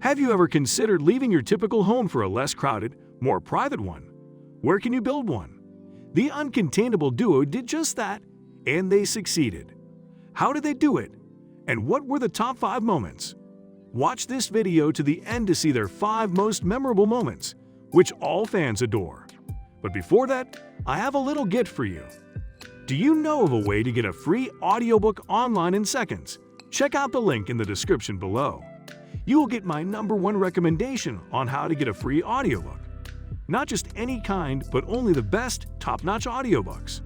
Have you ever considered leaving your typical home for a less crowded, more private one? Where can you build one? The Uncontainable duo did just that, and they succeeded. How did they do it? And what were the top 5 moments? Watch this video to the end to see their 5 most memorable moments, which all fans adore. But before that, I have a little gift for you. Do you know of a way to get a free audiobook online in seconds? Check out the link in the description below. You will get my #1 recommendation on how to get a free audiobook. Not just any kind, but only the best, top-notch audiobooks.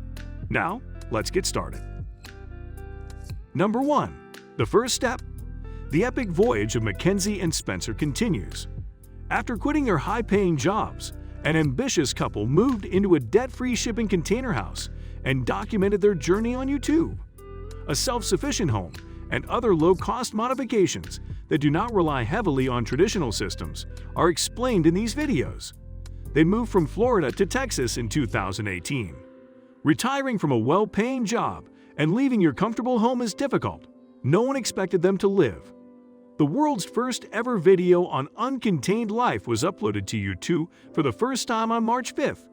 Now, let's get started. Number 1. The first step. The epic voyage of Mackenzie and Spencer continues. After quitting their high-paying jobs, an ambitious couple moved into a debt-free shipping container house and documented their journey on YouTube. A self-sufficient home and other low-cost modifications that do not rely heavily on traditional systems are explained in these videos. They moved from Florida to Texas in 2018. Retiring from a well-paying job and leaving your comfortable home is difficult. No one expected them to live. The world's first ever video on Uncontained life was uploaded to YouTube for the first time on March 5,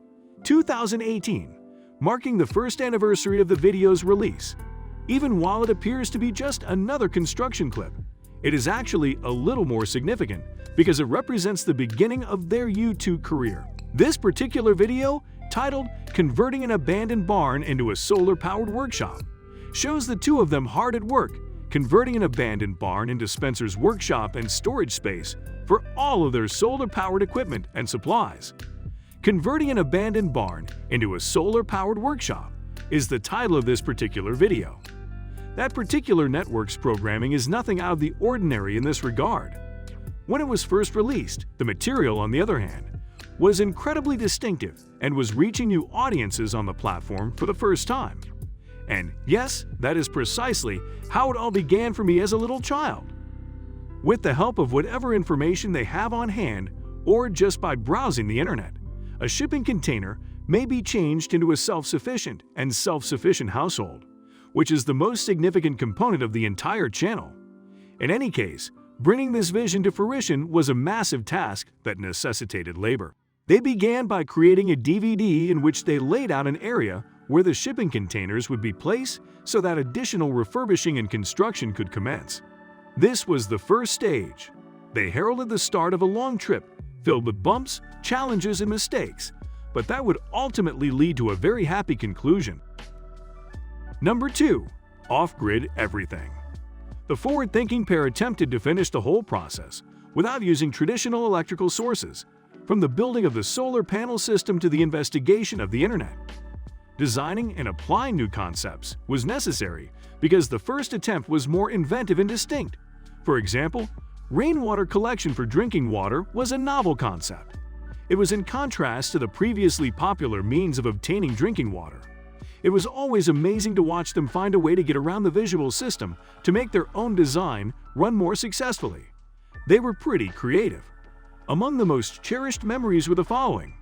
2018, marking the first anniversary of the video's release. Even while it appears to be just another construction clip, it is actually a little more significant because it represents the beginning of their YouTube career. This particular video, titled "Converting an Abandoned Barn into a Solar-Powered Workshop," shows the two of them hard at work, converting an abandoned barn into Spencer's workshop and storage space for all of their solar-powered equipment and supplies. Converting an abandoned barn into a solar-powered workshop is the title of this particular video. That particular network's programming is nothing out of the ordinary in this regard. When it was first released, the material, on the other hand, was incredibly distinctive and was reaching new audiences on the platform for the first time. And yes, that is precisely how it all began for me as a little child. With the help of whatever information they have on hand, or just by browsing the internet, a shipping container may be changed into a self-sufficient household, which is the most significant component of the entire channel. In any case, bringing this vision to fruition was a massive task that necessitated labor. They began by creating a DVD in which they laid out an area where the shipping containers would be placed so that additional refurbishing and construction could commence. This was the first stage. They heralded the start of a long trip filled with bumps, challenges, and mistakes, but that would ultimately lead to a very happy conclusion. Number 2. Off-grid everything. The forward-thinking pair attempted to finish the whole process without using traditional electrical sources, from the building of the solar panel system to the investigation of the internet. Designing and applying new concepts was necessary because the first attempt was more inventive and distinct. For example, rainwater collection for drinking water was a novel concept. It was in contrast to the previously popular means of obtaining drinking water. It was always amazing to watch them find a way to get around the visual system to make their own design run more successfully. They were pretty creative. Among the most cherished memories were the following.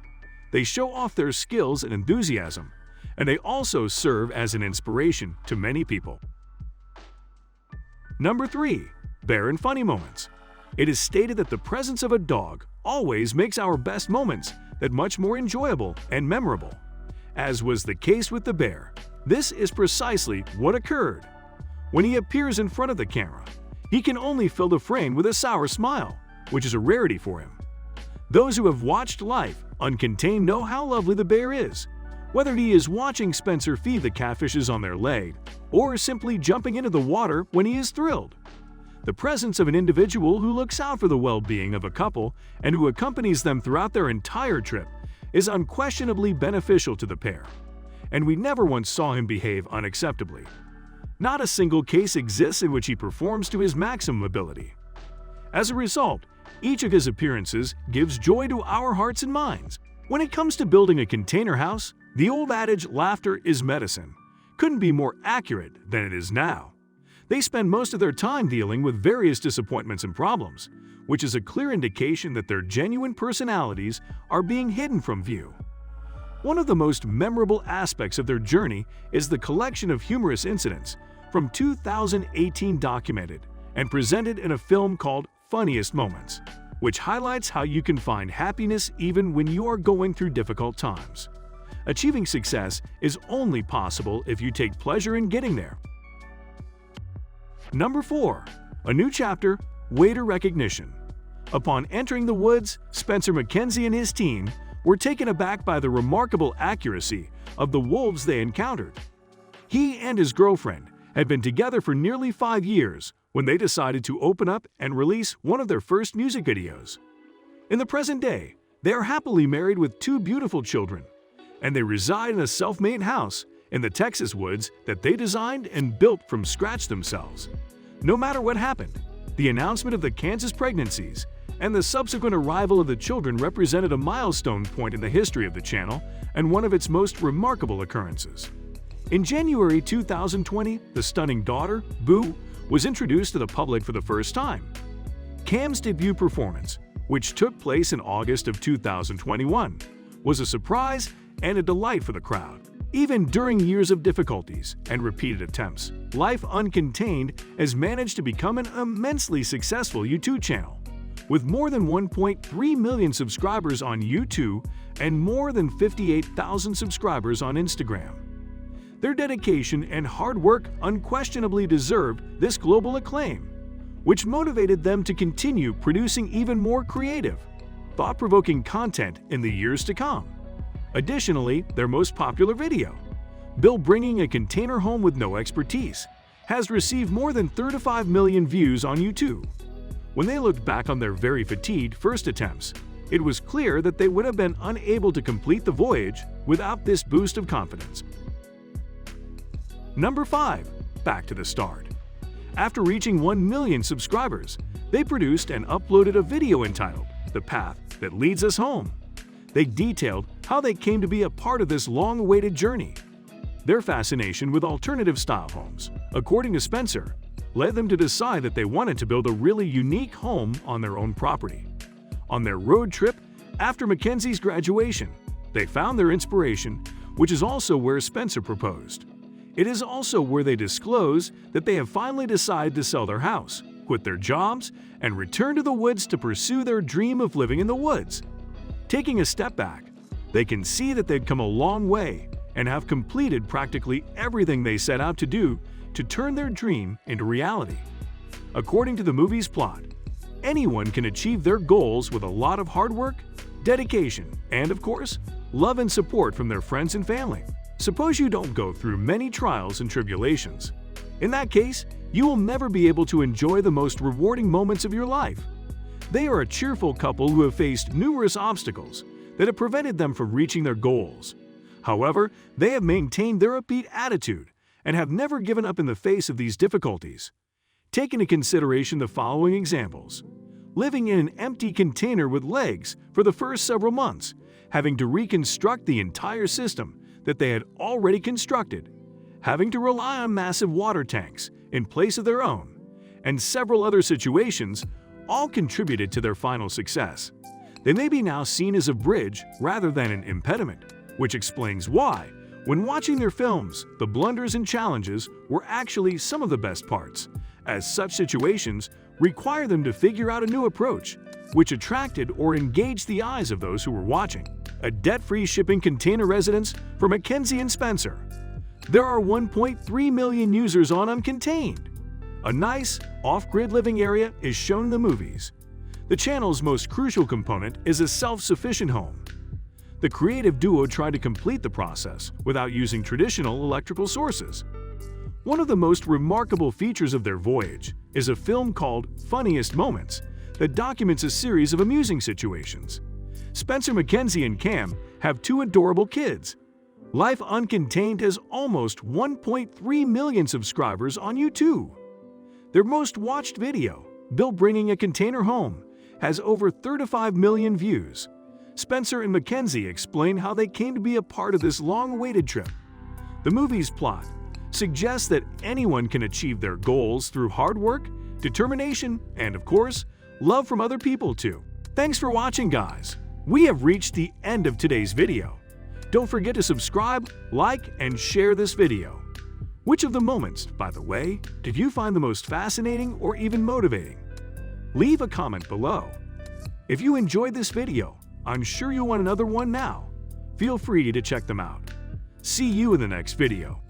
They show off their skills and enthusiasm, and they also serve as an inspiration to many people. Number 3. Bear and funny moments. It is stated that the presence of a dog always makes our best moments that much more enjoyable and memorable. As was the case with the bear, this is precisely what occurred. When he appears in front of the camera, he can only fill the frame with a sour smile, which is a rarity for him. Those who have watched life Uncontained know how lovely the bear is, whether he is watching Spencer feed the catfishes on their leg or simply jumping into the water when he is thrilled. The presence of an individual who looks out for the well-being of a couple and who accompanies them throughout their entire trip is unquestionably beneficial to the pair, and we never once saw him behave unacceptably. Not a single case exists in which he performs to his maximum ability. As a result, each of his appearances gives joy to our hearts and minds. When it comes to building a container house, the old adage, "laughter is medicine," couldn't be more accurate than it is now. They spend most of their time dealing with various disappointments and problems, which is a clear indication that their genuine personalities are being hidden from view. One of the most memorable aspects of their journey is the collection of humorous incidents from 2018 documented and presented in a film called Funniest Moments, which highlights how you can find happiness even when you are going through difficult times. Achieving success is only possible if you take pleasure in getting there. Number 4. A new chapter, Waiter Recognition. Upon entering the woods, Spencer Mackenzie and his team were taken aback by the remarkable accuracy of the wolves they encountered. He and his girlfriend had been together for nearly 5 years when they decided to open up and release one of their first music videos. In the present day, they are happily married with 2 beautiful children, and they reside in a self-made house in the Texas woods that they designed and built from scratch themselves. No matter what happened, the announcement of the Kansas pregnancies and the subsequent arrival of the children represented a milestone point in the history of the channel and one of its most remarkable occurrences. In January 2020, the stunning daughter, Boo, was introduced to the public for the first time. Cam's debut performance, which took place in August of 2021, was a surprise and a delight for the crowd. Even during years of difficulties and repeated attempts, Life Uncontained has managed to become an immensely successful YouTube channel. With more than 1.3 million subscribers on YouTube and more than 58,000 subscribers on Instagram. Their dedication and hard work unquestionably deserved this global acclaim, which motivated them to continue producing even more creative, thought-provoking content in the years to come. Additionally, their most popular video, Bill Bringing a Container Home with No Expertise, has received more than 35 million views on YouTube. When they looked back on their very fatigued first attempts, it was clear that they would have been unable to complete the voyage without this boost of confidence. Number 5. Back to the start. After reaching 1 million subscribers, they produced and uploaded a video entitled The Path That Leads Us Home. They detailed how they came to be a part of this long-awaited journey. Their fascination with alternative-style homes, according to Spencer, led them to decide that they wanted to build a really unique home on their own property. On their road trip after Mackenzie's graduation, they found their inspiration, which is also where Spencer proposed. It is also where they disclose that they have finally decided to sell their house, quit their jobs, and return to the woods to pursue their dream of living in the woods. Taking a step back, they can see that they've come a long way and have completed practically everything they set out to do to turn their dream into reality. According to the movie's plot, anyone can achieve their goals with a lot of hard work, dedication, and of course, love and support from their friends and family. Suppose you don't go through many trials and tribulations. In that case, you will never be able to enjoy the most rewarding moments of your life. They are a cheerful couple who have faced numerous obstacles that have prevented them from reaching their goals. However, they have maintained their upbeat attitude and have never given up in the face of these difficulties. Take into consideration the following examples. Living in an empty container with legs for the first several months, having to reconstruct the entire system that they had already constructed, having to rely on massive water tanks in place of their own, and several other situations all contributed to their final success. They may be now seen as a bridge rather than an impediment, which explains why, when watching their films, the blunders and challenges were actually some of the best parts, as such situations require them to figure out a new approach, which attracted or engaged the eyes of those who were watching. A debt-free shipping container residence for Mackenzie and Spencer. There are 1.3 million users on Uncontained. A nice, off-grid living area is shown in the movies. The channel's most crucial component is a self-sufficient home. The creative duo tried to complete the process without using traditional electrical sources. One of the most remarkable features of their voyage is a film called Funniest Moments that documents a series of amusing situations. Spencer Mackenzie and Cam have 2 adorable kids. Life Uncontained has almost 1.3 million subscribers on YouTube. Their most watched video, Bill Bringing a Container Home, has over 35 million views. Spencer and Mackenzie explain how they came to be a part of this long-awaited trip. The movie's plot suggests that anyone can achieve their goals through hard work, determination, and of course, love from other people too. Thanks for watching, guys. We have reached the end of today's video. Don't forget to subscribe, like, and share this video. Which of the moments, by the way, did you find the most fascinating or even motivating? Leave a comment below. If you enjoyed this video, I'm sure you want another one now. Feel free to check them out. See you in the next video.